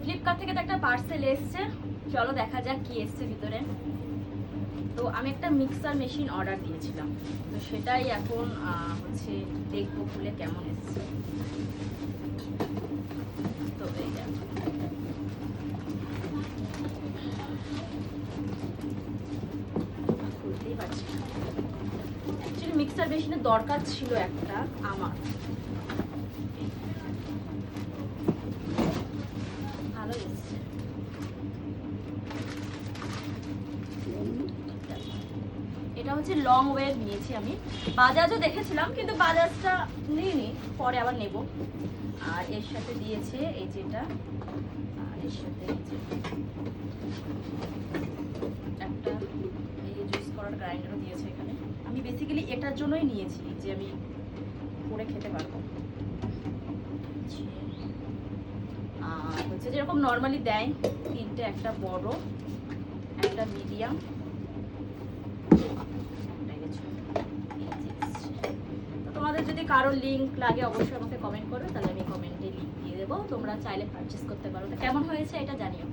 Flipkart থেকে তো একটা পার্সেল এসছে, চলো দেখা যাক কি এসছে ভিতরে। তো আমি একটা মিক্সার মেশিন অর্ডার দিয়েছিলাম, তো সেটাই এখন হচ্ছে দেখবো খুলে কেমন এসছে। তো এই দেখো, খুলতেই পারছি না। অ্যাকচুয়ালি মিক্সার মেশিনের দরকার ছিল একটা আমার, ভালো এসছে। এটা হচ্ছে লং ওয়েভ নিয়েছি আমি, বাজাজও দেখেছিলাম কিন্তু বাজাজটা নিইনি, পরে আবার নেব। আর এর সাথে দিয়েছে এই যেটা, আর এর সাথে এই যে একটা এই জুস করার গ্রাইন্ডারও দিয়েছে এখানে। আমি বেসিক্যালি এটার জন্যই নিয়েছি যে আমি করে খেতে পারবো। আর হচ্ছে যেরকম নর্মালি দেয় তিনটে, একটা বড়, একটা মিডিয়াম, তোমাদের যদি কারোর লিঙ্ক লাগে অবশ্যই আমাকে কমেন্ট করো, তাহলে আমি কমেন্টে লিঙ্ক দিয়ে দেবো, তোমরা চাইলে পারচেস করতে পারো। তো কেমন হয়েছে এটা জানিও।